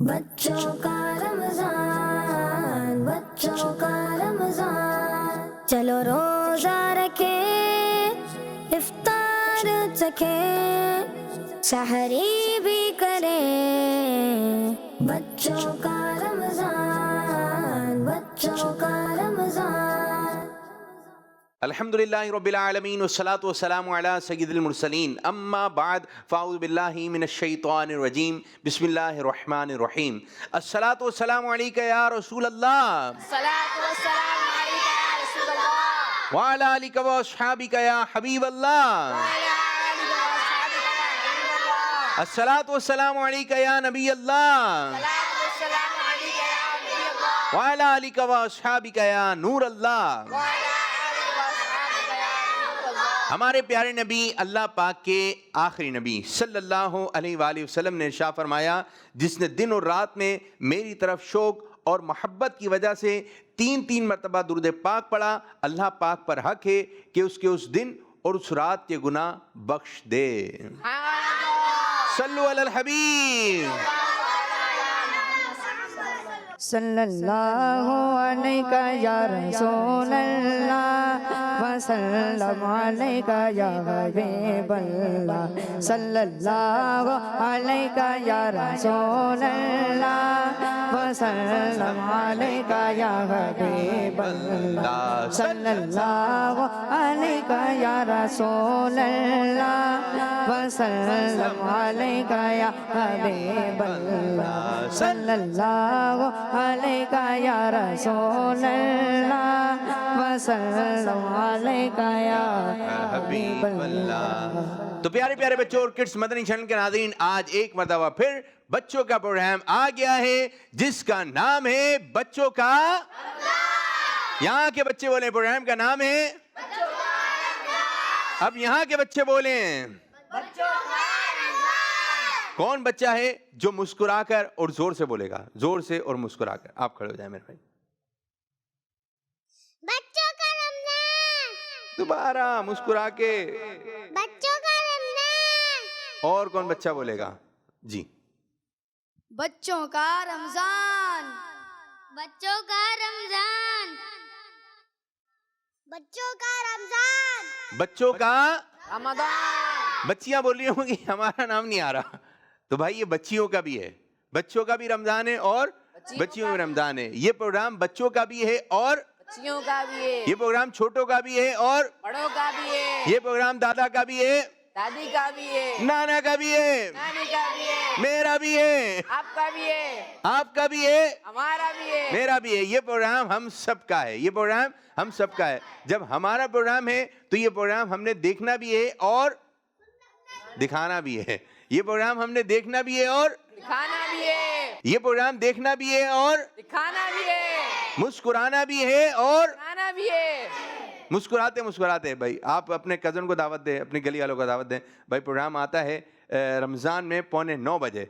بچوں کا رمضان، بچوں کا رمضان، چلو روزہ رکھے، افطار چکھے، سحری بھی کریں۔ بچوں کا رمضان، بچوں کا رمضان۔ الحمدللہ رب العالمین والصلاة والسلام علی سید المرسلین، اما بعد فاعوذ باللہ من الشیطان الرجیم، بسم اللہ الرحمن الرحیم۔ الصلاة والسلام علیکہ یا رسول اللہ، الصلاة والسلام علیکہ یا رسول اللہ، وعلی آلکہ واصحابکہ یا حبیب اللہ، وعلی آلہ واصحابہ یا حبیب اللہ، الصلاة والسلام علیکہ یا نبی اللہ، الصلاة والسلام علیکہ یا نبی اللہ، وعلی آلکہ واصحابکہ یا نور اللہ۔ وعلی آلہ واصحابہ یا نور اللہ۔ ہمارے پیارے نبی، اللہ پاک کے آخری نبی صلی اللہ علیہ وآلہ وسلم نے ارشاد فرمایا، جس نے دن اور رات میں میری طرف شوق اور محبت کی وجہ سے تین مرتبہ درود پاک پڑھا، اللہ پاک پر حق ہے کہ اس کے اس دن اور اس رات کے گناہ بخش دے۔ صلو علی الحبیب۔ صلی اللہ علیہ یا رسول اللہ وسلم علیہ یا حبیب اللہ، صلی اللہ علیہ یا رسول اللہ وسلم علیہ یا حبیب اللہ، صلی اللہ علیہ یا رسول اللہ وسلم علیہ یا حبیب اللہ، صلی اللہ علیکہ یا رسول اللہ وسلم علیکہ یا حبیب اللہ۔ تو پیارے پیارے بچوں اور کڈس مدنی چینل کے ناظرین، آج ایک مرتبہ پھر بچوں کا پروگرام آ گیا ہے جس کا نام ہے بچوں کا رمضان۔ یہاں کے بچے بولیں، پروگرام کا نام ہے بچوں کا رمضان۔ اب یہاں کے بچے بولیں، بچوں کا رمضان۔ کون بچہ ہے جو مسکرا کر اور زور سے بولے گا؟ زور سے اور مسکرا کر۔ آپ کھڑے ہو جائیں میرے بھائی۔ بچوں کا رمضان، دوبارہ مسکرا کے۔ بچوں کا رمضان، اور کون بچہ بولے گا؟ جی، بچوں کا رمضان، بچوں کا رمضان، بچوں کا رمضان، بچوں کا رمضان۔ بچیاں بول رہی ہوں گی ہمارا نام نہیں آ رہا، تو بھائی یہ بچیوں کا بھی ہے، بچوں کا بھی رمضان ہے اور بچیوں کا بھی رمضان ہے۔ یہ پروگرام بچوں کا بھی ہے اور بچیوں کا بھی ہے، یہ پروگرام چھوٹوں کا بھی ہے اور بڑوں کا بھی ہے، یہ پروگرام دادا کا بھی ہے، دادی کا بھی ہے، نانا کا بھی ہے، نانی کا بھی ہے، میرا بھی ہے، آپ کا بھی ہے، آپ کا بھی ہے، ہمارا بھی ہے، میرا بھی ہے۔ یہ پروگرام ہم سب کا ہے، یہ پروگرام ہم سب کا ہے۔ جب ہمارا پروگرام ہے تو یہ پروگرام ہم نے دیکھنا بھی ہے اور دکھانا بھی ہے۔ یہ پروگرام ہم نے دیکھنا بھی ہے اور دکھانا بھی ہے، یہ پروگرام دیکھنا بھی ہے اور دکھانا بھی ہے، مسکرانا بھی ہے اور دکھانا بھی ہے۔ مسکراتے مسکراتے بھائی آپ اپنے کزن کو دعوت دیں، اپنے گلی والوں کو دعوت دیں۔ بھائی پروگرام آتا ہے رمضان میں 8:45 بجے۔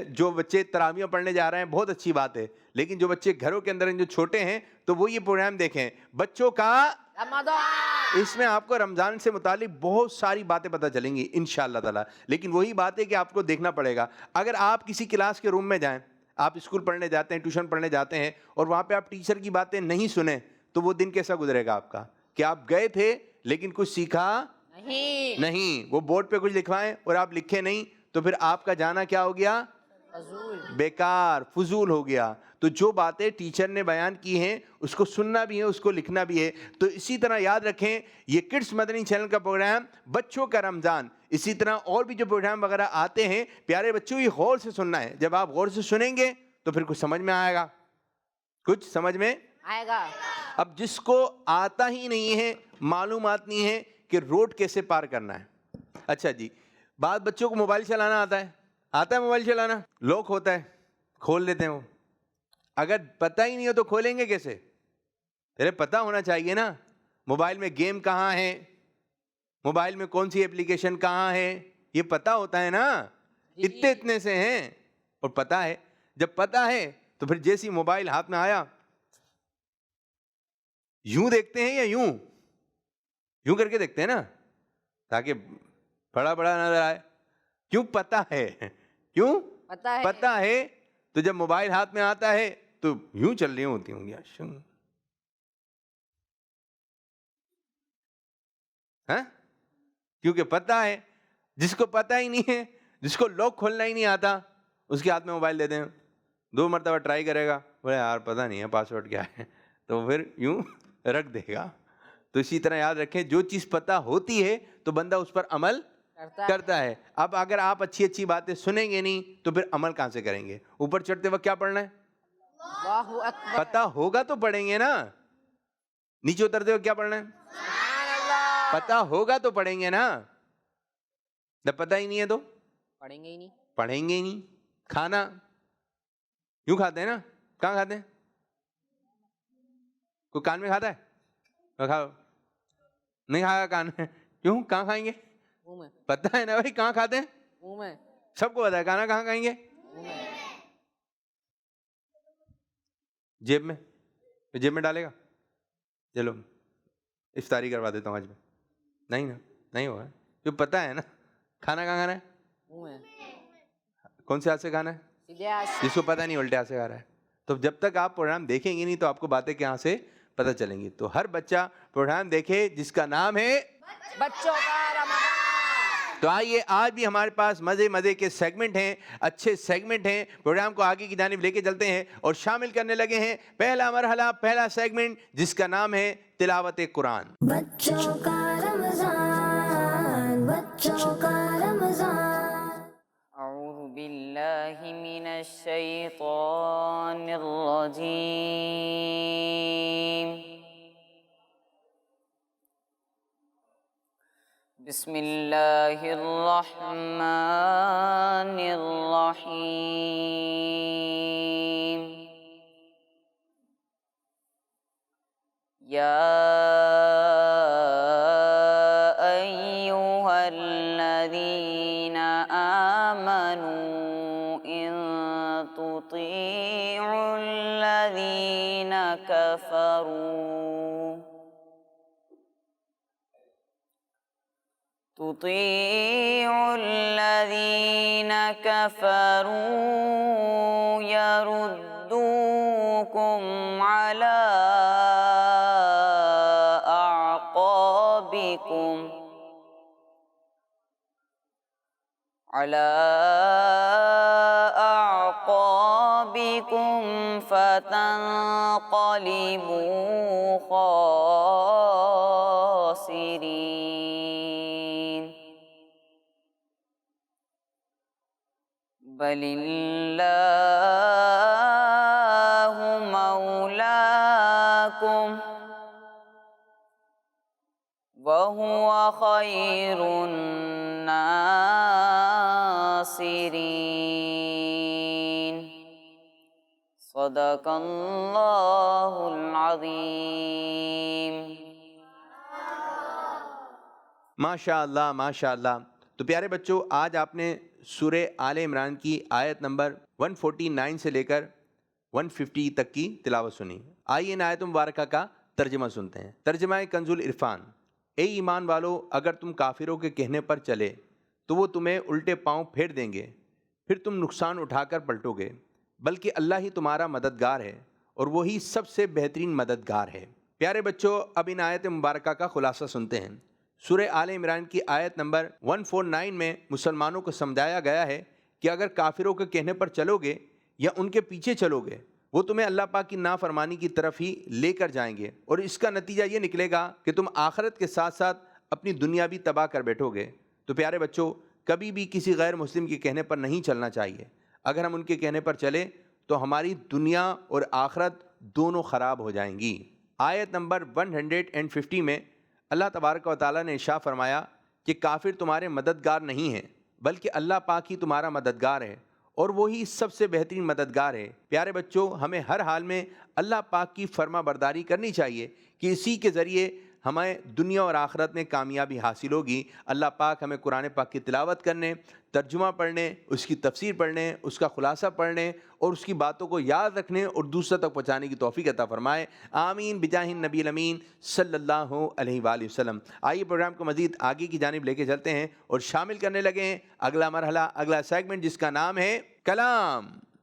جو بچے تراویح پڑھنے جا رہے ہیں بہت اچھی بات ہے، لیکن جو بچے گھروں کے اندر ہیں، جو چھوٹے ہیں، تو وہ یہ پروگرام دیکھیں، بچوں کا۔ رمضان، اس میں آپ کو رمضان سے متعلق بہت ساری باتیں پتہ چلیں گی انشاءاللہ تعالیٰ، لیکن وہی بات ہے کہ آپ کو دیکھنا پڑے گا۔ اگر آپ کسی کلاس کے روم میں جائیں، آپ اسکول پڑھنے جاتے ہیں، ٹیوشن پڑھنے جاتے ہیں، اور وہاں پہ آپ ٹیچر کی باتیں نہیں سنیں، تو وہ دن کیسا گزرے گا آپ کا؟ کہ آپ گئے تھے لیکن کچھ سیکھا نہیں، وہ بورڈ پہ کچھ لکھوائیں اور آپ لکھے نہیں، تو پھر آپ کا جانا کیا ہو گیا؟ بیکار، فضول ہو گیا۔ تو جو باتیں ٹیچر نے بیان کی ہیں اس کو سننا بھی ہے، اس کو لکھنا بھی ہے۔ تو اسی طرح یاد رکھیں، یہ کڈس مدنی چینل کا پروگرام بچوں کا رمضان، اسی طرح اور بھی جو پروگرام وغیرہ آتے ہیں، پیارے بچوں یہ غور سے سننا ہے۔ جب آپ غور سے سنیں گے تو پھر کچھ سمجھ میں آئے گا، کچھ سمجھ میں آئے گا۔ اب جس کو آتا ہی نہیں ہے، معلومات نہیں ہے کہ روڈ کیسے پار کرنا ہے۔ اچھا جی، بعض بچوں کو موبائل چلانا آتا ہے موبائل چلانا، لوک ہوتا ہے، کھول لیتے ہیں وہ۔ اگر پتہ ہی نہیں ہو تو کھولیں گے کیسے؟ ارے پتہ ہونا چاہیے نا، موبائل میں گیم کہاں ہے، موبائل میں کون سی اپلیکیشن کہاں ہے، یہ پتہ ہوتا ہے نا۔ اتنے سے ہیں اور پتہ ہے۔ جب پتہ ہے تو پھر جیسی موبائل ہاتھ میں آیا، یوں دیکھتے ہیں یا یوں کر کے دیکھتے ہیں نا، تاکہ بڑا بڑا نظر آئے۔ کیوں؟ پتہ ہے، کیوں؟ پتہ ہے تو جب موبائل ہاتھ میں آتا ہے تو یوں چل رہی ہوتی ہوں گی ہاں، کیونکہ پتہ ہے، جس کو پتہ ہی نہیں ہے، جس کو لاک کھولنا ہی نہیں آتا، اس کے ہاتھ میں موبائل دے دیں، 2 مرتبہ ٹرائی کرے گا، بولے یار پتہ نہیں ہے پاسورڈ کیا ہے، تو پھر یوں رکھ دے گا۔ تو اسی طرح یاد رکھیں، جو چیز پتہ ہوتی ہے تو بندہ اس پر عمل کرتا ہے۔ اب اگر آپ اچھی اچھی باتیں سنیں گے نہیں تو پھر عمل کہاں سے کریں گے؟ اوپر چڑھتے وقت کیا پڑھنا ہے؟ اللہ اکبر، پتہ ہوگا تو پڑھیں گے نا۔ نیچے اترتے وقت کیا پڑھنا ہے؟ سبحان اللہ، پتہ ہوگا تو پڑھیں گے نا۔ جب پتہ ہی نہیں ہے تو پڑھیں گے ہی نہیں۔ پڑھیں گے ہی نہیں۔ کھانا یوں کھاتے ہیں نا، کہاں کھاتے ہیں؟ کوئی کان میں کھاتا ہے؟ کھاؤ، نہیں کھایا کان میں، کیوں؟ کہاں کھائیں گے؟ منہ میں، پتہ ہے نا بھائی کہاں کھاتے ہیں، منہ میں، سب کو پتہ ہے، کھانا کہاں کھائیں گے؟ منہ میں۔ جیب میں، جیب میں ڈالے گا؟ چلو افطاری کروا دیتا ہوں آج میں۔ نہیں نا، نہیں ہوگا، جو پتہ ہے نا کھانا کہاں کھانا ہے، منہ میں، کون سے ہاتھ سے کھانا ہے، سیدھے ہاتھ سے۔ جس کو پتہ نہیں الٹے ہاتھ سے کھا رہا ہے۔ تو جب تک آپ پروگرام دیکھیں گے نہیں تو آپ کو باتیں کہاں سے پتہ چلیں گی۔ تو ہر بچہ پروگرام دیکھے جس کا نام ہے بچوں کا رمضان۔ تو آئیے، آج بھی ہمارے پاس مزے کے سیگمنٹ ہیں، اچھے سیگمنٹ ہیں، پروگرام کو آگے کی جانب لے کے چلتے ہیں اور شامل کرنے لگے ہیں پہلا مرحلہ، پہلا سیگمنٹ جس کا نام ہے تلاوت قرآن۔ بچوں کا رمضان، بچوں کا رمضان۔ اعوذ باللہ من الشیطان الرجیم، بسم اللہ الرحمن الرحیم۔ یا ایہا الذین آمنوا ان تطیعوا الذین کفروا يردوكم على أعقابكم فتنقلبوا خاسرين، بل الله مولاكم وهو خير الناصرين، صدق اللہ العظیم۔ ماشاء اللہ ماشاء اللہ۔ تو پیارے بچوں، آج آپ نے سورہ آل عمران کی آیت نمبر 149 سے لے کر 150 تک کی تلاوت سنی۔ آئیے ان آیت مبارکہ کا ترجمہ سنتے ہیں۔ ترجمہ کنز العرفان۔ اے ایمان والو، اگر تم کافروں کے کہنے پر چلے تو وہ تمہیں الٹے پاؤں پھیر دیں گے، پھر تم نقصان اٹھا کر پلٹو گے، بلکہ اللہ ہی تمہارا مددگار ہے اور وہی سب سے بہترین مددگار ہے۔ پیارے بچوں، اب ان آیت مبارکہ کا خلاصہ سنتے ہیں۔ سورہ آل عمران کی آیت نمبر 149 میں مسلمانوں کو سمجھایا گیا ہے کہ اگر کافروں کے کہنے پر چلو گے یا ان کے پیچھے چلو گے، وہ تمہیں اللہ پاک کی نافرمانی کی طرف ہی لے کر جائیں گے، اور اس کا نتیجہ یہ نکلے گا کہ تم آخرت کے ساتھ ساتھ اپنی دنیا بھی تباہ کر بیٹھو گے۔ تو پیارے بچوں، کبھی بھی کسی غیر مسلم کے کہنے پر نہیں چلنا چاہیے۔ اگر ہم ان کے کہنے پر چلیں تو ہماری دنیا اور آخرت دونوں خراب ہو جائیں گی۔ آیت نمبر 150 میں اللہ تبارک و تعالیٰ نے ارشاد فرمایا کہ کافر تمہارے مددگار نہیں ہیں، بلکہ اللہ پاک ہی تمہارا مددگار ہے اور وہی سب سے بہترین مددگار ہے۔ پیارے بچوں، ہمیں ہر حال میں اللہ پاک کی فرما برداری کرنی چاہیے کہ اسی کے ذریعے ہمیں دنیا اور آخرت میں کامیابی حاصل ہوگی۔ اللہ پاک ہمیں قرآن پاک کی تلاوت کرنے، ترجمہ پڑھنے، اس کی تفسیر پڑھنے، اس کا خلاصہ پڑھنے اور اس کی باتوں کو یاد رکھنے اور دوسروں تک پہنچانے کی توفیق عطا فرمائے۔ آمین بجاہ النبی الامین صلی اللہ علیہ وآلہ وسلم۔ آئیے پروگرام کو مزید آگے کی جانب لے کے چلتے ہیں اور شامل کرنے لگے ہیں اگلا مرحلہ، اگلا سیگمنٹ جس کا نام ہے کلام۔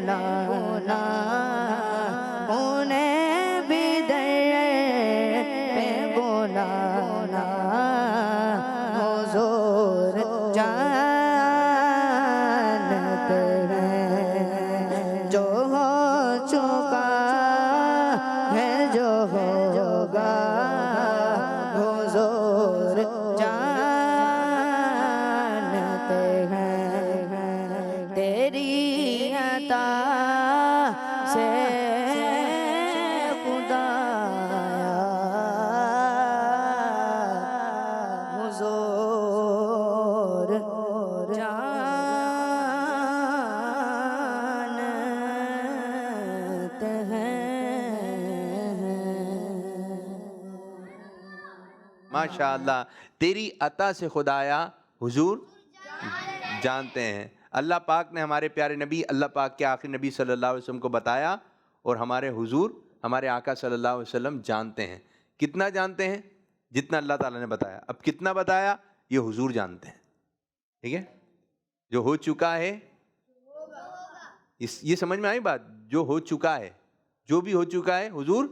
بلانا انہیں بھی در پہ بلانا حضور جانت ہے جو ہو چکا ہے جو ہوگا حضور جانت ہے تیری عطا سے خدایا حضور جانت ہے ماشاء اللہ، تیری عطا سے خدایا حضور جانتے ہیں۔ اللہ پاک نے ہمارے پیارے نبی، اللہ پاک کے آخری نبی صلی اللہ علیہ وسلم کو بتایا، اور ہمارے حضور، ہمارے آقا صلی اللہ علیہ وسلم جانتے ہیں۔ کتنا جانتے ہیں؟ جتنا اللہ تعالیٰ نے بتایا۔ اب کتنا بتایا؟ یہ حضور جانتے ہیں، ٹھیک ہے؟ جو ہو چکا ہے، یہ سمجھ میں آئی بات؟ جو ہو چکا ہے، جو بھی ہو چکا ہے حضور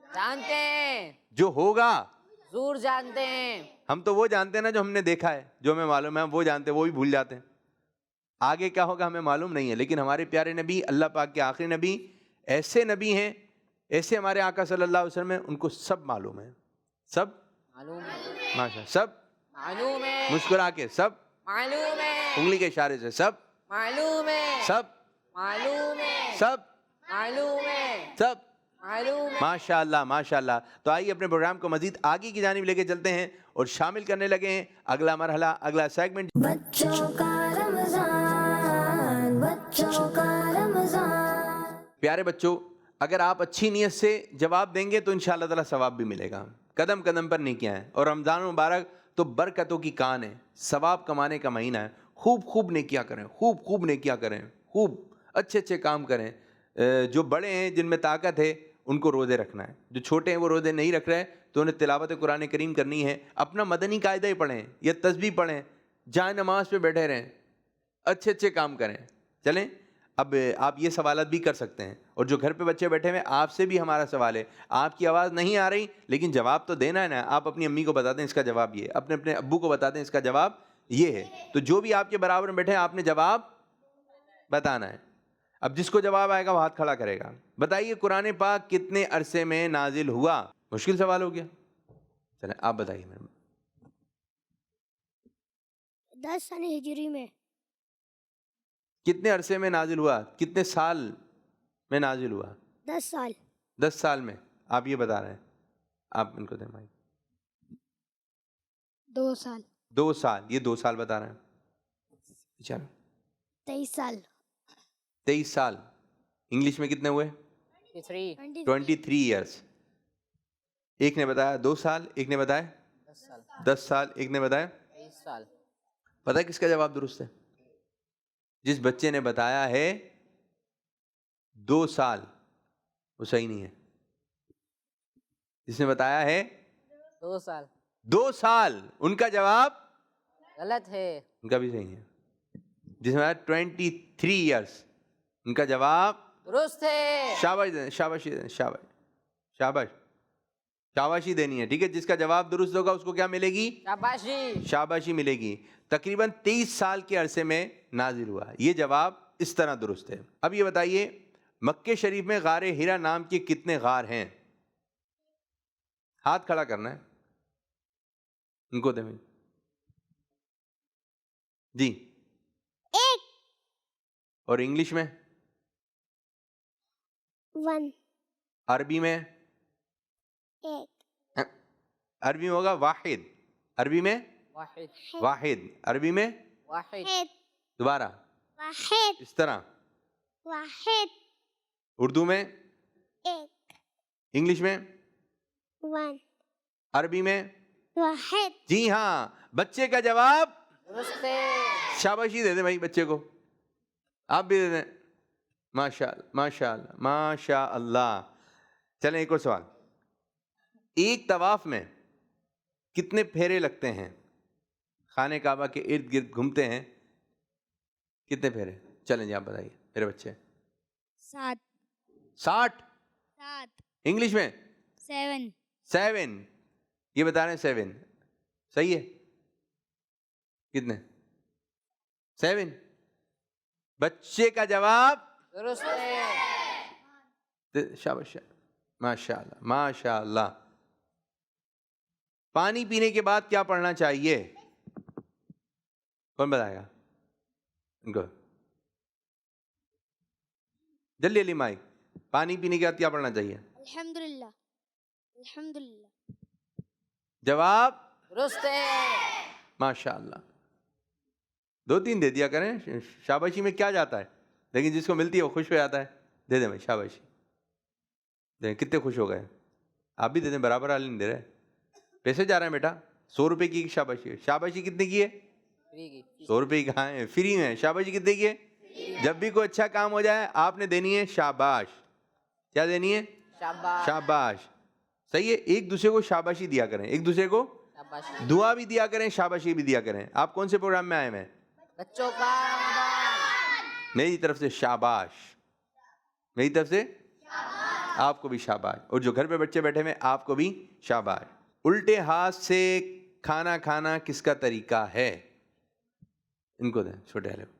جانتے ہیں، جو ہوگا حضور جانتے ہیں۔ ہم تو وہ جانتے ہیں نا جو ہم نے دیکھا ہے، جو ہمیں معلوم ہے ہم وہ جانتے ہیں، وہ بھی بھول جاتے ہیں۔ آگے کیا ہوگا ہمیں معلوم نہیں ہے، لیکن ہمارے پیارے نبی، اللہ پاک کے آخری نبی، ایسے نبی ہیں، ایسے ہمارے آقا صلی اللہ علیہ وسلم ہیں، ان کو سب معلوم ہے، سب معلوم ہے، ماشاء، سب معلوم ہے، مسکرا کے، سب معلوم ہے، انگلی کے اشارے سے، سب معلوم ہے، سب معلوم ہے، سب معلوم ہے، سب معلوم ہے۔ ماشاء اللہ ماشاء اللہ۔ تو آئیے اپنے پروگرام کو مزید آگے کی جانب لے کے چلتے ہیں اور شامل کرنے لگے ہیں اگلا مرحلہ، اگلا سیگمنٹ۔ بچوں کا رمضان، بچوں کا رمضان۔ پیارے بچوں، اگر آپ اچھی نیت سے جواب دیں گے تو انشاءاللہ تعالیٰ ثواب بھی ملے گا۔ قدم قدم پر نیکیاں ہیں، اور رمضان مبارک تو برکتوں کی کان ہے، ثواب کمانے کا مہینہ ہے۔ خوب خوب نیکیاں کریں، خوب خوب نیکیاں کریں، خوب اچھے اچھے کام کریں۔ جو بڑے ہیں، جن میں طاقت ہے، ان کو روزے رکھنا ہے۔ جو چھوٹے ہیں وہ روزے نہیں رکھ رہے تو انہیں تلاوت قرآن کریم کرنی ہے، اپنا مدنی قاعدہ ہی پڑھیں یا تسبیح پڑھیں، جائیں نماز پہ بیٹھے رہیں، اچھے اچھے کام کریں۔ چلیں، اب آپ یہ سوالات بھی کر سکتے ہیں، اور جو گھر پہ بچے بیٹھے ہوئے آپ سے بھی ہمارا سوال ہے، آپ کی آواز نہیں آ رہی لیکن جواب تو دینا ہے نا۔ آپ اپنی امی کو بتا دیں اس کا جواب یہ ہے، اپنے اپنے ابو کو بتا دیں اس کا جواب یہ ہے۔ تو جو بھی آپ کے برابر میں بیٹھے ہیں آپ نے جواب بتانا ہے۔ اب جس کو جواب آئے گا وہ ہاتھ کھڑا کرے گا۔ بتائیے قرآن پاک کتنے عرصے میں نازل ہوا؟ مشکل سوال ہو گیا، چلیں آپ بتائیے میرے۔ 10 سال ہجری میں، کتنے عرصے میں نازل ہوا؟ کتنے سال میں نازل ہوا؟ 10 سال، 10 سال میں۔ آپ یہ بتا رہے ہیں، آپ ان کو دیں بھائی۔ 2 سال، 2 سال، یہ 2 سال بتا رہے ہیں۔ چلو 23 سال، 23 سال۔ انگلش میں کتنے ہوئے؟ 23 ایئرس۔ ایک نے بتایا 2 سال، ایک نے بتایا 10 سال، ایک نے بتایا 23 سال۔ پتہ ہے کس کا جواب درست ہے؟ جس بچے نے بتایا ہے 2 سال، وہ صحیح نہیں ہے۔ جس نے بتایا ہے 2 سال 2 سال، ان کا جواب غلط ہے۔ ان کا بھی صحیح ہے۔ جس نے بتایا 23 ایئرس، ان کا جواب درست ہے۔ شاباش دیں، شاباشی دیں، شاباش، شاباش، شاباشی دینی ہے، ٹھیک ہے؟ جس کا جواب درست ہوگا اس کو کیا ملے گی؟ شاباشی۔ شاباشی ملے گی۔ تقریباً 23 سال کے عرصے میں نازل ہوا، یہ جواب اس طرح درست ہے۔ اب یہ بتائیے، مکہ شریف میں غار ہیرا نام کے کتنے غار ہیں؟ ہاتھ کھڑا کرنا ہے، ان کو دیں جی۔ 1 اور انگلش میں؟ 1 عربی میں؟ 1 عربی میں ہوگا واحد، عربی میں واحد، واحد، عربی میں واحد، دوبارہ واحد، اس طرح، واحد، اردو میں، 1 انگلش میں، 1 عربی میں؟ واحد۔ جی ہاں، بچے کا جواب درست ہے۔ شاباشی دے دیں بھائی بچے کو، آپ بھی دے دیں۔ ماشاء اللہ ماشاء اللہ ماشاء اللہ۔ چلیں ایک اور سوال، ایک طواف میں کتنے پھیرے لگتے ہیں؟ خانہ کعبہ کے ارد گرد گھومتے ہیں، کتنے پھیرے؟ چلیں جی آپ بتائیے میرے بچے۔ 7 60 7 انگلش میں 7 7 یہ بتا رہے ہیں 7 صحیح ہے کتنے 7 بچے کا جواب درست ہے شاباش ماشاء اللہ ماشاء اللہ پانی پینے کے بعد کیا پڑھنا چاہیے کون بتائے گا ان کو جلدی جلدی مائک پانی پینے کے بعد کیا پڑھنا چاہیے الحمدللہ الحمدللہ جواب درست ہے ماشاء اللہ 2-3 دے دیا کریں شاباشی میں کیا جاتا ہے لیکن جس کو ملتی ہے وہ خوش ہو جاتا ہے دے دیں بھائی شاباشی دیں کتنے خوش ہو گئے آپ بھی دے دیں برابر والی نہیں دے رہے پیسے جا رہے ہیں بیٹا 100 روپے کی شاباشی ہے شاباشی کتنے کی ہے 100 روپے کی کہاں ہے فری میں شاباشی کتنے کی ہے جب بھی کوئی اچھا کام ہو جائے آپ نے دینی ہے شاباش کیا دینی ہے شاباش شاباش صحیح ہے ایک دوسرے کو شاباشی دیا کریں ایک دوسرے کو شاباش دعا بھی دیا کریں شاباشی بھی دیا کریں آپ کون سے پروگرام میں آئے ہیں بچوں کا میری طرف سے شاباش میری طرف سے آپ کو بھی شاباش اور جو گھر پہ بچے بیٹھے ہوئے آپ کو بھی شاباش الٹے ہاتھ سے کھانا کھانا کس کا طریقہ ہے ان کو دیں چھوٹے والے کو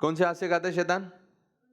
کون سے ہاتھ سے کھاتا ہے شیطان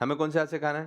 ہمیں کون سے ہاتھ سے کھانا ہے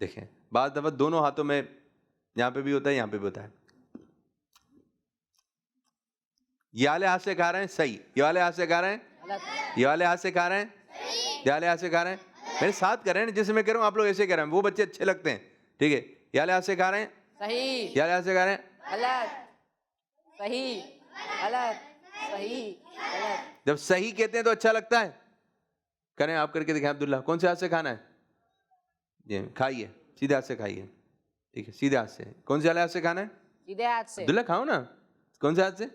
دیکھیں بعض دفعہ دونوں ہاتھوں میں یہاں پہ بھی ہوتا ہے یہاں پہ بھی ہوتا ہے یہ والے ہاتھ سے کھا رہے ہیں صحیح یہ والے ہاتھ سے کھا رہے ہیں یہ والے ہاتھ سے کھا رہے ہیں یہ والے ہاتھ سے کھا رہے ہیں میرے ساتھ کر رہے ہیں جیسے میں کہہ رہا ہوں آپ لوگ ایسے کر رہے ہیں وہ بچے اچھے لگتے ہیں ٹھیک ہے یہ والے ہاتھ سے کھا رہے ہیں صحیح یہ والے ہاتھ سے کھا رہے ہیں غلط صحیح غلط صحیح غلط جب صحیح کہتے ہیں تو اچھا لگتا ہے کریں آپ کر کے دیکھیں عبداللہ کون سے ہاتھ سے کھانا ہے جی کھائیے سیدھے ہاتھ سے کھائیے ٹھیک ہے سیدھے ہاتھ سے کون سے والے ہاتھ سے کھانا ہے سیدھے ہاتھ سے عبداللہ کھاؤ نا کون سے ہاتھ سے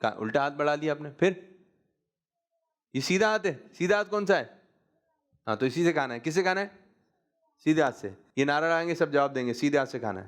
الٹا ہاتھ بڑھا لیا آپ نے پھر یہ سیدھا ہاتھ ہے سیدھا ہاتھ کون سا ہے ہاں تو اسی سے کھانا ہے کس سے کھانا ہے سیدھے ہاتھ سے یہ نعرہ لگائیں گے سب جواب دیں گے سیدھے ہاتھ سے کھانا ہے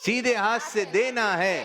سیدھے ہاتھ سے دینا ہے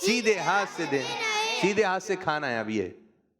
سیدھے ہاتھ سے دینا سیدھے ہاتھ سے کھانا ہے اب یہ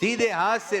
سیدھے ہاتھ سے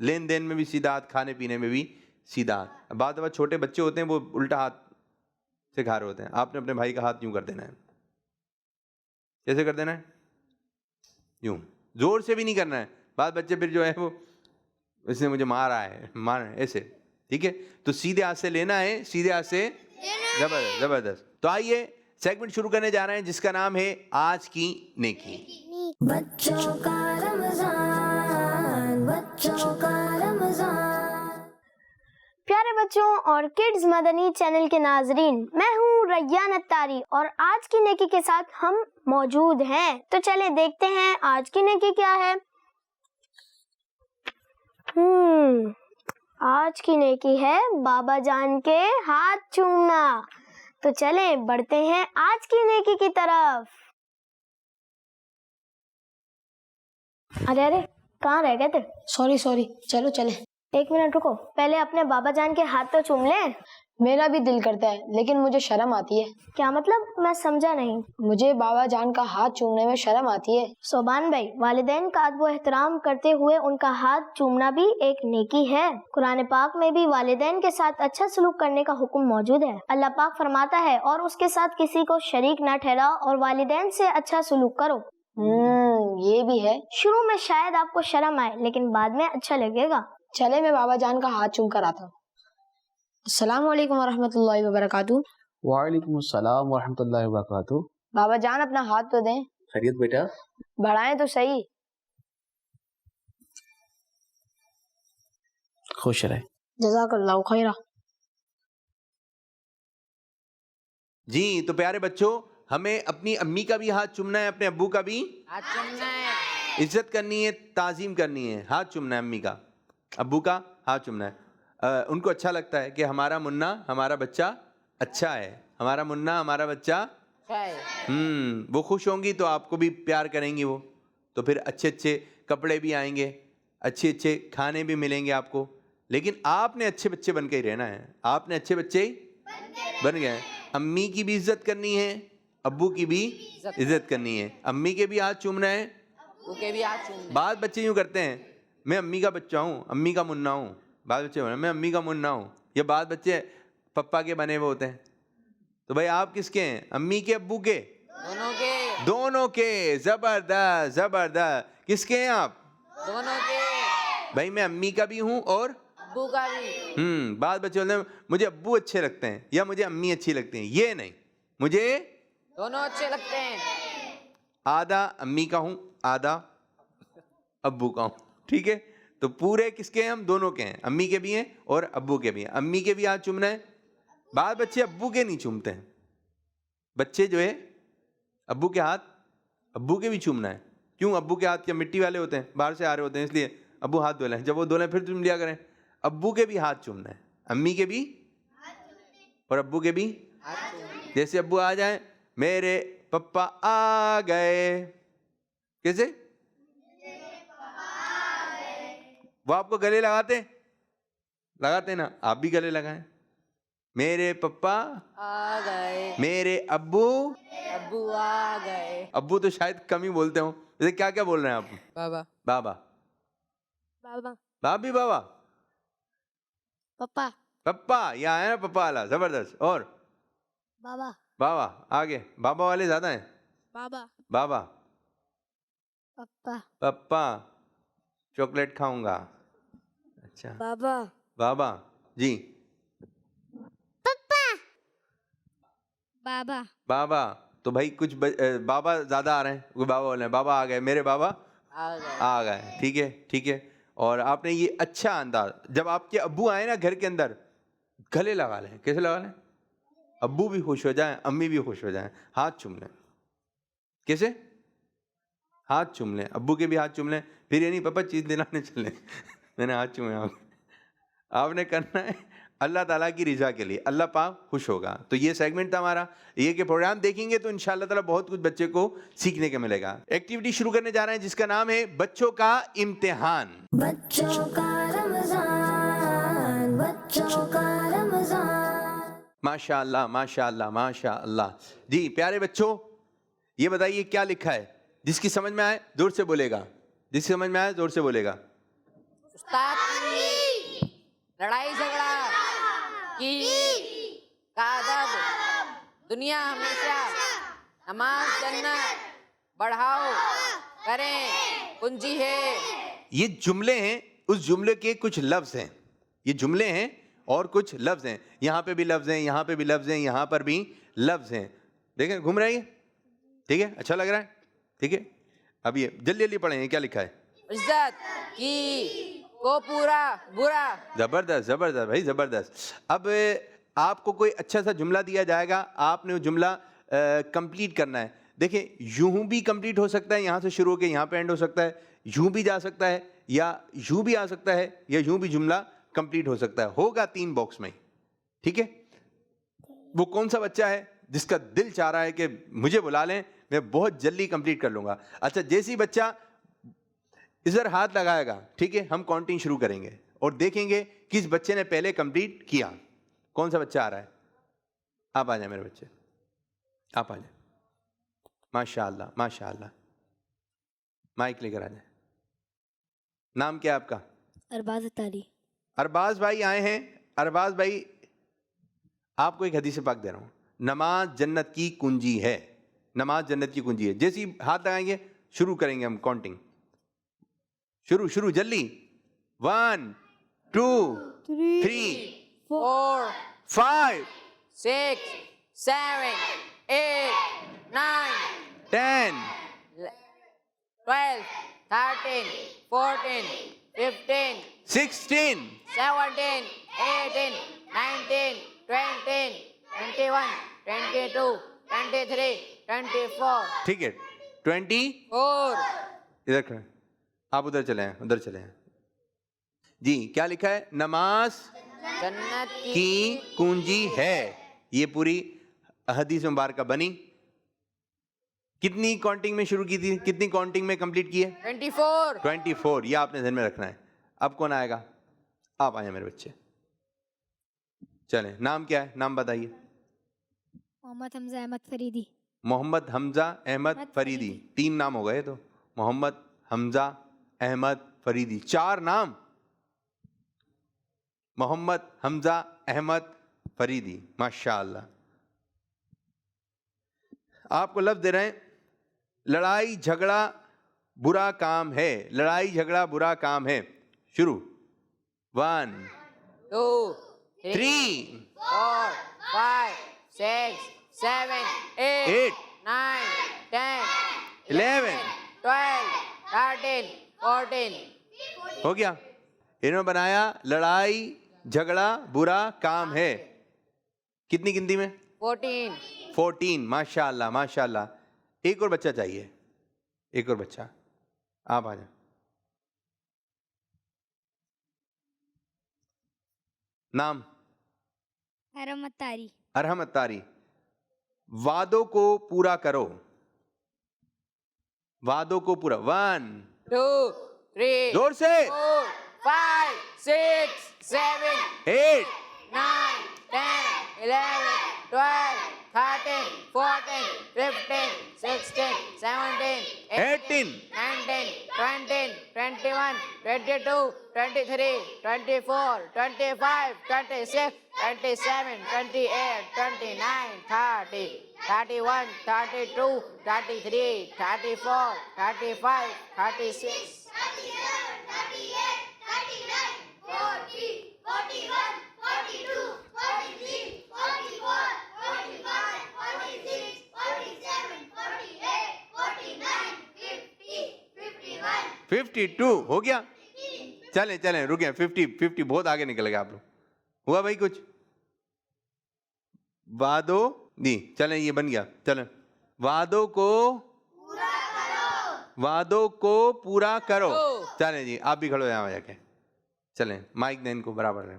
لین دین میں بھی سیدھا ہاتھ کھانے پینے میں بھی سیدھا ہاتھ بعض دفعہ چھوٹے بچے ہوتے ہیں وہ الٹا ہاتھ سے کھا رہے ہوتے ہیں آپ نے اپنے بھائی کا ہاتھ یوں کر دینا ہے کیسے کر دینا ہے یوں زور سے بھی نہیں کرنا ہے بعض بچے پھر جو ہے وہ اس نے مجھے مارا ہے ایسے ٹھیک ہے تو سیدھے ہاتھ سے لینا ہے سیدھے ہاتھ سے زبردست زبردست تو آئیے سیگمنٹ شروع کرنے جا رہے ہیں جس کا نام ہے آج کی نیکی بچوں کا رمضان بچوں کا رمضان پیارے بچوں اور کڈز مدنی چینل کے ناظرین میں ہوں ریان اتاری اور آج کی نیکی کے ساتھ ہم موجود ہیں تو چلے دیکھتے ہیں آج کی نیکی کیا ہے آج کی نیکی ہے بابا جان کے ہاتھ چومنا تو چلیں بڑھتے ہیں آج کی نیکی کی طرف ارے کہاں رہ گئے تھے سوری چلو چلیں ایک منٹ رکو پہلے اپنے بابا جان کے ہاتھ تو چوم لیں میرا بھی دل کرتا ہے لیکن مجھے شرم آتی ہے کیا مطلب میں سمجھا نہیں مجھے بابا جان کا ہاتھ چومنے میں شرم آتی ہے صوبان بھائی والدین کا ادب و احترام کرتے ہوئے ان کا ہاتھ چومنا بھی ایک نیکی ہے قرآن پاک میں بھی والدین کے ساتھ اچھا سلوک کرنے کا حکم موجود ہے اللہ پاک فرماتا ہے اور اس کے ساتھ کسی کو شریک نہ ٹھہراؤ اور والدین سے اچھا سلوک کرو یہ بھی ہے شروع میں شاید آپ کو شرم آئے لیکن بعد میں اچھا لگے گا چلے میں بابا جان کا ہاتھ چوم کر آتا ہوں السلام علیکم ورحمۃ اللہ وبرکاتہ وعلیکم السلام ورحمۃ اللہ وبرکاتہ بابا جان اپنا ہاتھ تو دیں خیریت بیٹا بڑھائیں تو صحیح خوش رہے جزاک اللہ خیرہ جی تو پیارے بچوں ہمیں اپنی امی کا بھی ہاتھ چومنا ہے اپنے ابو کا بھی ہاتھ چومنا ہے عزت کرنی ہے تعظیم کرنی ہے ہاتھ چومنا ہے امی کا ابو کا ہاتھ چومنا ہے ان کو اچھا لگتا ہے کہ ہمارا منا ہمارا بچہ اچھا ہے ہمارا منا ہمارا بچہ وہ خوش ہوں گی تو آپ کو بھی پیار کریں گی وہ تو پھر اچھے اچھے کپڑے بھی آئیں گے, اچھے اچھے کھانے بھی ملیں گے آپ کو. لیکن آپ نے اچھے بچے بن کے ہی رہنا ہے, آپ نے اچھے بچے ہی بن گئے. امی کی بھی عزت کرنی ہے, ابو کی بھی عزت کرنی ہے, امی کے بھی ہاتھ چومنا ہے, ابو کے بھی ہاتھ چومنا ہے. بعض بچے یوں کرتے ہیں, میں امی کا بچہ ہوں, امی کا منا ہوں. بعض بچے میں امی کا منا ہوں, یا بعض بچے پپا کے بنے ہوئے ہوتے ہیں. تو بھائی آپ کس کے ہیں, امی کے ابو کے؟ دونوں کے. دونوں کے. زبردست زبردست. کس کے ہیں آپ؟ دونوں کے. بھائی میں امی کا بھی ہوں اور ابو کا بھی. بعض بچے بولتے ہیں مجھے ابو اچھے لگتے ہیں یا مجھے امی اچھی لگتی ہیں. یہ نہیں, مجھے دونوں اچھے لگتے ہیں. آدھا امی کا ہوں, آدھا ابو کا ہوں. ٹھیک ہے, تو پورے کس کے ہیں ہم؟ دونوں کے ہیں, امی کے بھی ہیں اور ابو کے بھی ہیں. امی کے بھی ہاتھ چومنا ہے. بعض بچے ابو کے نہیں چومتے ہیں, بچے جو ہے ابو کے ہاتھ ابو کے بھی چومنا ہے. کیوں؟ ابو کے ہاتھ کیا مٹی والے ہوتے ہیں, باہر سے آ رہے ہوتے ہیں, اس لیے ابو ہاتھ دھو لیں, جب وہ دھو لیں پھر چوم لیا کریں. ابو کے بھی ہاتھ چومنا ہے, امی کے بھی اور ابو کے بھی. جیسے ابو آ جائیں, میرے پپا آ گئے, کیسے؟ وہ آپ کو گلے لگاتے نا, آپ بھی گلے لگائیں. میرے پپا آ گئے, میرے ابو آ گئے. ابو تو شاید کم ہی بولتے ہوں. جیسے کیا کیا بول رہے ہیں آپ؟ بابا, بابا, بابا, بابی, بابا, پپا, پپا. یہ آیا نا پپا والا, زبردست. اور بابا, بابا. آگے بابا والے زیادہ ہیں. بابا, بابا, پپا, پپا, چاکلیٹ کھاؤں گا. اچھا, بابا, بابا. جی, بابا, بابا. تو بھائی کچھ بابا زیادہ آ رہے ہیں, کوئی بابا بول رہے ہیں, بابا آ گئے, میرے بابا آ گئے. آ گئے. ٹھیک ہے, ٹھیک ہے. اور آپ نے یہ اچھا انداز, جب آپ کے ابو آئے نا گھر کے اندر, گلے لگا لیں. کیسے لگا لیں؟ ابو بھی خوش ہو جائیں, امی بھی خوش ہو جائیں, ہاتھ چوم لیں. کیسے؟ ہاتھ چوم لیں, ابو کے بھی ہاتھ چوم لیں. پھر یہ نہیں پپا چیز دلانے چلیں میں نے ہاتھ چومے. آپ نے کرنا ہے اللہ تعالیٰ کی رضا کے لیے, اللہ پاک خوش ہوگا. تو یہ سیگمنٹ تھا ہمارا. یہ کہ پروگرام دیکھیں گے تو انشاءاللہ تعالیٰ بہت کچھ بچے کو سیکھنے کو ملے گا. ایکٹیویٹی شروع کرنے جا رہے ہیں جس کا نام ہے بچوں کا امتحان. بچوں کا رمضان, بچوں کا رمضان. ماشاء اللہ ماشاء اللہ ماشاء اللہ. جی پیارے بچوں, یہ بتائیے کیا لکھا ہے؟ جس کی سمجھ میں آئے زور سے بولے گا, جس کی سمجھ میں آئے زور سے بولے گا. استاد کی لڑائی جھگڑا کی کا ادب, دنیا ہمیشہ, نماز جنت, بڑھاؤ کریں کنجی ہے. یہ جملے ہیں, اس جملے کے کچھ لفظ ہیں. یہ جملے ہیں اور کچھ لفظ ہیں. یہاں پہ بھی لفظ ہیں, یہاں پہ بھی لفظ ہیں, یہاں پر بھی لفظ ہیں. دیکھیں گھوم رہے ہیں. ٹھیک ہے, اچھا لگ رہا ہے. ٹھیک ہے, اب یہ جلدی جلدی پڑھیں. کیا لکھا ہے؟ عزت کی کو پورا برا. زبردست زبردست بھائی زبردست. اب آپ کو کوئی اچھا سا جملہ دیا جائے گا, آپ نے وہ جملہ کمپلیٹ کرنا ہے. دیکھیں یوں بھی کمپلیٹ ہو سکتا ہے, یہاں سے شروع ہو کے یہاں پہ اینڈ ہو سکتا ہے, یوں بھی جا سکتا ہے, یا یوں بھی آ سکتا ہے, یا یوں بھی جملہ کمپلیٹ ہو سکتا ہے. ہوگا 3 باکس میں. ٹھیک ہے, وہ کون سا بچہ ہے جس کا دل چاہ رہا ہے کہ مجھے بلا لیں, میں بہت جلدی کمپلیٹ کر لوں گا؟ اچھا, جیسی بچہ ادھر ہاتھ لگائے گا, ٹھیک ہے, ہم کاؤنٹنگ شروع کریں گے اور دیکھیں گے کس بچے نے پہلے کمپلیٹ کیا. کون سا بچہ آ رہا ہے؟ آپ آ جائیں میرے بچے, آپ آ جائیں. ماشاء اللہ ماشاء اللہ. مائک لے کر آ جائیں. نام کیا آپ کا؟ ارباز تالی. ارباز بھائی آئے ہیں. ارباز بھائی, آپ کو ایک حدیث پاک دے رہا ہوں, نماز جنت کی کنجی ہے. نماز جنت کی کنجی ہے. جیسے ہاتھ لگائیں گے شروع کریں گے ہم کاؤنٹنگ. شروع جلدی. 1 2 3 4 5 6 7 8 9 10 12 13 14 15 16 17 18 19 20 21 22 23 24 ٹھیک ہے. 24 ادھر کھڑے, آپ ادھر چلے ہیں. جی کیا لکھا ہے؟ نماز جنت کی کنجی ہے. یہ پوری حدیث مبارکہ بنی. کتنی کاؤنٹنگ میں شروع کی تھی, کتنی کاؤنٹنگ میں کمپلیٹ کی ہے؟ 24. 24. یہ آپ نے ذہن میں رکھنا ہے. اب کون آئے گا؟ آپ آئیں میرے بچے. چلیں, نام کیا ہے؟ نام بتائیے. محمد حمزہ احمد فریدی. محمد حمزہ احمد فریدی. 3 نام ہو گئے تو. محمد حمزہ احمد فریدی, 4 نام. محمد حمزہ احمد فریدی, ماشاء اللہ. آپ کو لفظ دے رہے ہیں, لڑائی جھگڑا برا کام ہے. لڑائی جھگڑا برا کام ہے. شروع. 1 2 3 4 5 6 7 8 9 10 11. 12 13 14. ہو گیا. انہوں نے بنایا لڑائی جھگڑا برا کام ہے. کتنی گنتی میں؟ 14. ماشاء اللہ ماشاء اللہ. ایک اور بچہ چاہیے, ایک اور بچہ. آپ آ جائیں. نام؟ ارحم اتاری. ارحم اتاری. وعدوں کو پورا کرو. وعدوں کو پورا. 1 2 3 زور سے. 4 5 6 7 8 9 10 11 12 13 14 15 16 17 18 19 20 21 22 23 24 25 26 27 28 29 30 31 32 33 34 35 36 52 ہو گیا. چلیں چلیں رکیں. 50 بہت آگے نکل گیا آپ لوگ. ہوا بھائی کچھ؟ وعدوں دی. چلیں یہ بن گیا. چلیں وعدوں کو پورا کرو. چلیں جی آپ بھی کھڑو یہاں جا کے. چلیں مائک دیں ان کو برابر رہیں.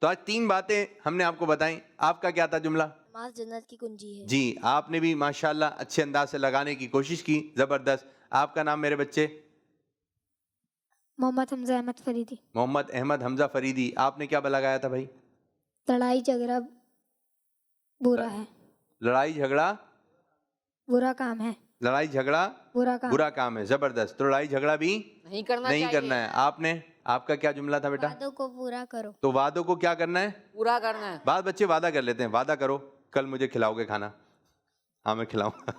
تو آج 3 باتیں ہم نے آپ کو بتائیں. آپ کا کیا تھا جملہ؟ نماز جنت کی کنجی ہے. جی آپ نے بھی ماشاءاللہ اچھے انداز سے لگانے کی کوشش کی. زبردست. آپ کا نام میرے بچے؟ محمد حمزہ احمد فریدی. محمد احمد حمزہ فریدی. آپ نے کیا لگایا تھا بھائی؟ لڑائی جھگڑا برا ہے. لڑائی جھگڑا برا کام ہے. لڑائی جھگڑا برا کام ہے. زبردست. تو لڑائی جھگڑا بھی نہیں کرنا ہے. آپ نے, آپ کا کیا جملہ تھا بیٹا؟ وعدوں کو پورا کرو. تو وعدوں کو کیا کرنا ہے؟ پورا کرنا ہے. بعض بچے وعدہ کر لیتے ہیں, وعدہ کرو کل مجھے کھلاؤ گے کھانا. ہاں میں کھلاؤں گا.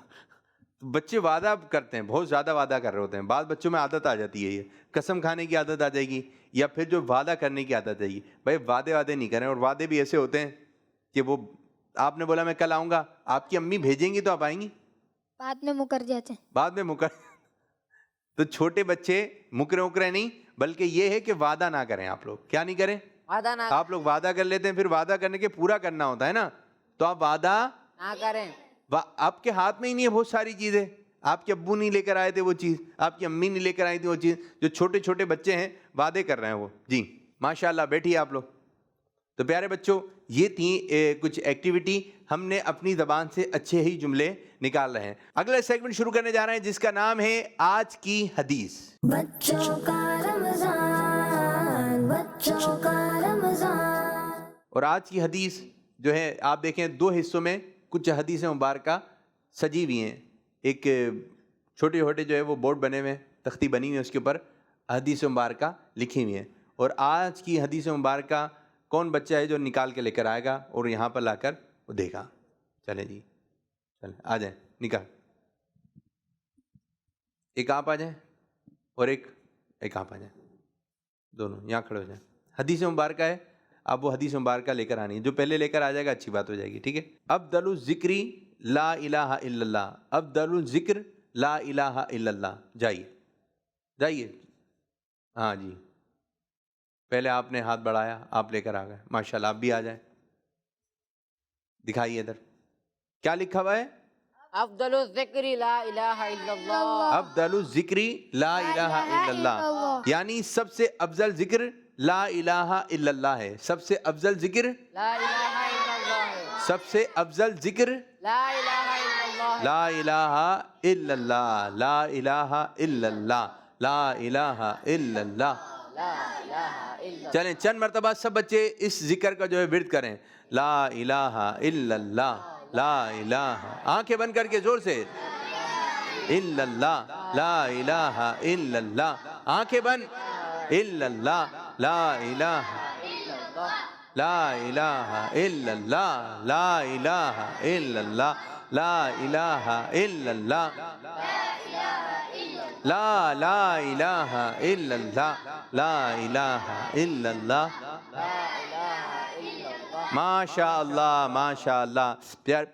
بچے وعدہ کرتے ہیں, بہت زیادہ وعدہ کر رہے ہوتے ہیں. بعض بچوں میں عادت آ جاتی ہے, یہ قسم کھانے کی عادت آ جائے گی, یا پھر جو وعدہ کرنے کی عادت آئے گی. بھائی وعدے نہیں کریں. اور وعدے بھی ایسے ہوتے ہیں کہ وہ آپ نے بولا میں کل آؤں گا, آپ کی امی بھیجیں گی تو آپ آئیں گی, بعد میں مکر جاتے ہیں. بعد میں مکر. تو چھوٹے بچے مکرے نہیں, بلکہ یہ ہے کہ وعدہ نہ کریں. آپ لوگ کیا نہیں کریں؟ وعدہ نہ آپ لوگ وعدہ کر لیتے ہیں, پھر وعدہ کرنے کے پورا کرنا ہوتا ہے نا. تو آپ وعدہ نہ کریں. آپ کے ہاتھ میں ہی نہیں ہے بہت ساری چیزیں. آپ کے ابو نہیں لے کر آئے تھے وہ چیز, آپ کی امی نہیں لے کر آئی تھی وہ چیز. جو چھوٹے چھوٹے بچے ہیں وعدے کر رہے ہیں وہ. جی ماشاءاللہ. بیٹھیے آپ لوگ. تو پیارے بچوں یہ تھی کچھ ایکٹیویٹی. ہم نے اپنی زبان سے اچھے ہی جملے نکال رہے ہیں. اگلا سیگمنٹ شروع کرنے جا رہے ہیں جس کا نام ہے آج کی حدیث. بچوں کا رمضان, بچوں کا رمضان. اور آج کی حدیث جو ہے آپ دیکھیں 2 حصوں میں کچھ حدیث مبارکہ سجی ہوئی ہیں. ایک چھوٹے چھوٹے جو ہے وہ بورڈ بنے ہوئے ہیں, تختی بنی ہوئی ہے, اس کے اوپر حدیث مبارکہ لکھی ہوئی ہیں. اور آج کی حدیث مبارکہ کون بچہ ہے جو نکال کے لے کر آئے گا اور یہاں پر لا کر وہ دے گا؟ چلیں جی چلیں آ جائیں, نکال. ایک آپ آ جائیں اور ایک آپ آ جائیں, دونوں یہاں کھڑے ہو جائیں. حدیث مبارکہ ہے, آپ وہ حدیث مبارکہ لے کر آنی ہے. جو پہلے لے کر آ جائے گا اچھی بات ہو جائے گی. ٹھیک ہے. افضل الذکر لا الہ الا اللہ. افضل الذکر لا الہ الا اللہ. جائیے. ہاں جی پہلے آپ نے ہاتھ بڑھایا, آپ لے کر آ گئے. ماشاءاللہ. آپ بھی آ جائیں, دکھائیے ادھر کیا لکھا ہوا ہے. افضل الذکر لا الہ الا اللہ. افضل الذکر لا الہ الا اللہ, یعنی سب سے افضل ذکر لا الہ الا اللہ ہے. سب سے افضل ذکر لا الہ الا اللہ ہے. سب سے افضل ذکر لا الہ الا اللہ لا الہ الا اللہ، لا الہ الا اللہ، لا الہ الا اللہ۔ چلیں چند مرتبہ سب بچے اس ذکر کا جو ہے ورد کریں، لا الہ الا اللہ، لا الہ، آنکھیں بند کر کے زور سے، الا اللہ، لا الہ الا اللہ، آنکھیں بند، الا اللہ، لا الہ، لا الہ الا اللہ، لا الہ الا اللہ، لا الہ الا اللہ، لا الہ الا اللہ، لا الہ الا اللہ۔ ماشاء اللہ ماشاء اللہ۔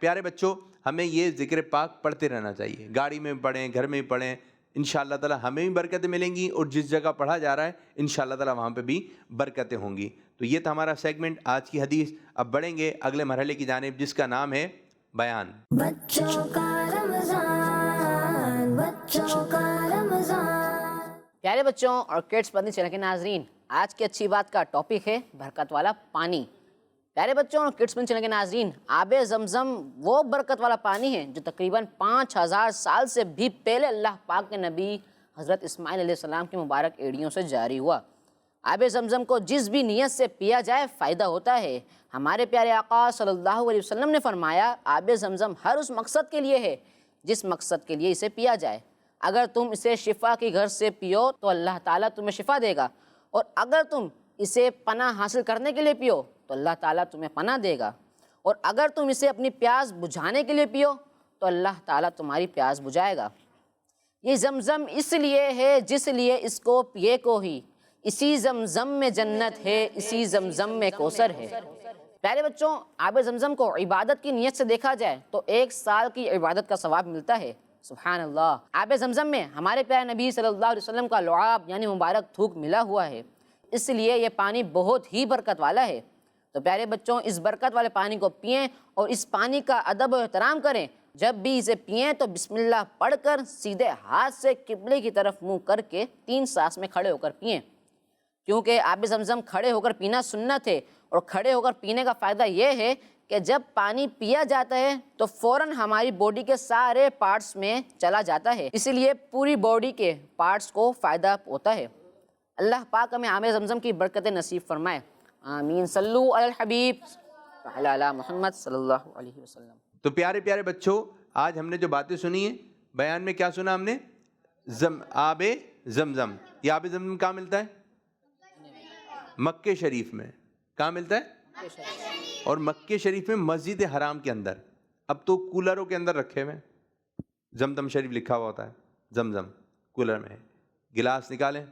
پیارے بچوں، ہمیں یہ ذکر پاک پڑھتے رہنا چاہیے، گاڑی میں پڑھیں، گھر میں پڑھیں، انشاءاللہ تعالی ہمیں بھی برکتیں ملیں گی، اور جس جگہ پڑھا جا رہا ہے انشاءاللہ تعالی وہاں پہ بھی برکتیں ہوں گی۔ تو یہ تھا ہمارا سیگمنٹ آج کی حدیث۔ اب بڑھیں گے اگلے مرحلے کی جانب جس کا نام ہے بیان۔ بچوں کا رمضان، بچوں کا رمضان۔ پیارے بچوں اور کڈس پڑھنے چینل کے ناظرین، آج کی اچھی بات کا ٹاپک ہے برکت والا پانی۔ پیارے بچوں اور کڈس پڑھنے چینل کے ناظرین، آب زمزم وہ برکت والا پانی ہے جو تقریباً 5000 سال سے بھی پہلے اللہ پاک کے نبی حضرت اسماعیل علیہ السلام کی مبارک ایڑیوں سے جاری ہوا۔ آب زمزم کو جس بھی نیت سے پیا جائے فائدہ ہوتا ہے۔ ہمارے پیارے آقا صلی اللہ علیہ وسلم نے فرمایا، آب زمزم ہر اس مقصد کے لیے ہے جس مقصد کے لیے اسے پیا جائے۔ اگر تم اسے شفا کی غرض سے پیو تو اللہ تعالیٰ تمہیں شفا دے گا، اور اگر تم اسے پناہ حاصل کرنے کے لیے پیو تو اللہ تعالیٰ تمہیں پناہ دے گا، اور اگر تم اسے اپنی پیاس بجھانے کے لیے پیو تو اللہ تعالیٰ تمہاری پیاس بجھائے گا۔ یہ زمزم اس لیے ہے جس لیے اس کو پیے کو ہی، اسی زمزم میں جنت ہے، اسی زمزم میں کوثر ہے۔ پیارے بچوں، آب زمزم کو عبادت کی نیت سے دیکھا جائے تو 1 سال کی عبادت کا ثواب ملتا ہے۔ سبحان اللہ۔ آب زمزم میں ہمارے پیارے نبی صلی اللہ علیہ وسلم کا لعاب یعنی مبارک تھوک ملا ہوا ہے، اس لیے یہ پانی بہت ہی برکت والا ہے۔ تو پیارے بچوں، اس برکت والے پانی کو پئیں اور اس پانی کا ادب و احترام کریں۔ جب بھی اسے پئیں تو بسم اللہ پڑھ کر سیدھے ہاتھ سے قبلے کی طرف منہ کر کے 3 سانس میں کھڑے ہو کر پئیں، کیونکہ آب زمزم کھڑے ہو کر پینا سنت ہے، اور کھڑے ہو کر پینے کا فائدہ یہ ہے کہ جب پانی پیا جاتا ہے تو فوراً ہماری باڈی کے سارے پارٹس میں چلا جاتا ہے، اسی لیے پوری باڈی کے پارٹس کو فائدہ ہوتا ہے۔ اللہ پاک ہمیں آب زمزم کی برکت نصیب فرمائے، آمین۔ صلو علی الحبیب وعلی آل محمد صلی اللہ علیہ وسلم۔ تو پیارے پیارے بچوں، آج ہم نے جو باتیں سنی ہیں، بیان میں کیا سنا ہم نے؟ آب زمزم۔ یہ آب زمزم کہاں ملتا ہے؟ مکہ شریف میں۔ کہاں ملتا ہے؟ اور مکہ شریف میں مسجد حرام کے اندر۔ اب تو کولروں کے اندر رکھے ہوئے زمزم شریف لکھا ہوا ہوتا ہے، زمزم کولر میں ہے، گلاس نکالیں،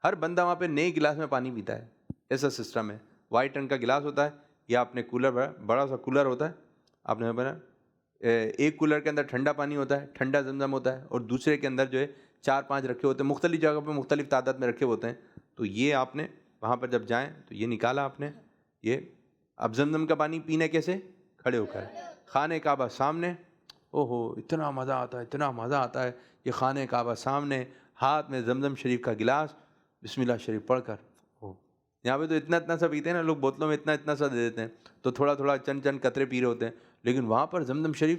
ہر بندہ وہاں پہ نئے گلاس میں پانی پیتا ہے، ایسا سسٹم ہے۔ وائٹ رنگ کا گلاس ہوتا ہے، یا اپنے کولر بڑا سا کولر ہوتا ہے، آپ نے بنا ایک کولر کے اندر ٹھنڈا پانی ہوتا ہے، ٹھنڈا زمزم ہوتا ہے، اور دوسرے کے اندر جو ہے 4-5 رکھے ہوتے ہیں، مختلف جگہ پہ مختلف تعداد میں رکھے ہوتے ہیں۔ تو یہ آپ نے وہاں پر جب جائیں تو یہ نکالا آپ نے، یہ اب زمزم کا پانی پینے کیسے؟ کھڑے ہو کر، خانہ کعبہ سامنے، اوہو اتنا مزہ آتا ہے، اتنا مزہ آتا ہے۔ یہ خانہ کعبہ سامنے، ہاتھ میں زمزم شریف کا گلاس، بسم اللہ شریف پڑھ کر۔ یہاں پہ تو اتنا سا پیتے ہیں نا لوگ، بوتلوں میں اتنا سا دے دیتے ہیں، تو تھوڑا تھوڑا چند قطرے پی رہے ہوتے ہیں، لیکن وہاں پر زمزم شریف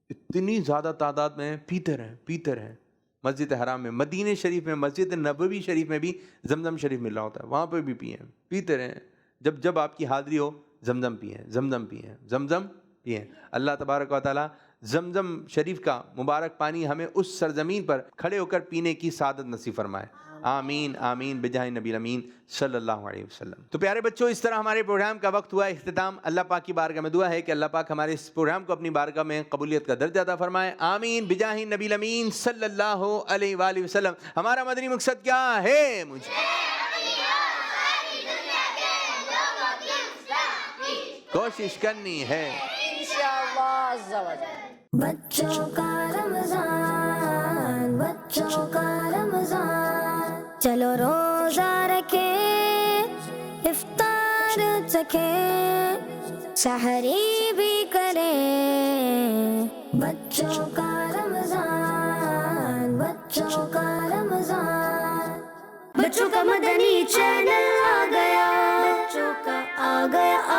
اتنی زیادہ تعداد میں پیتے رہیں۔ مسجد حرام میں، مدینہ شریف میں، مسجد نبوی شریف میں بھی زمزم شریف مل رہا ہوتا ہے، وہاں پہ بھی پیتے رہیں۔ جب آپ کی حاضری ہو زمزم پئیں۔ اللہ تبارک و تعالیٰ زمزم شریف کا مبارک پانی ہمیں اس سرزمین پر کھڑے ہو کر پینے کی سعادت نصیب فرمائے، آمین آمین بجاہ نبی الامین صلی اللہ علیہ وسلم۔ تو پیارے بچوں، اس طرح ہمارے پروگرام کا وقت ہوا اختتام۔ اللہ پاک کی بارگاہ میں دعا ہے کہ اللہ پاک ہمارے اس پروگرام کو اپنی بارگاہ میں قبولیت کا درجہ عطا فرمائے، آمین بجاہ نبی الامین صلی اللہ علیہ وآلہ وسلم۔ ہمارا مدنی مقصد کیا ہے؟ کوشش کرنی ہے انشاءاللہ عز و جل۔ بچوں کا رمضان، بچوں کا رمضان، چلو روزہ رکھیں، افطار چکھیں، سحری بھی کریں۔ بچوں کا رمضان، بچوں کا رمضان، بچوں کا مدنی چینل آ گیا، بچوں کا آ گیا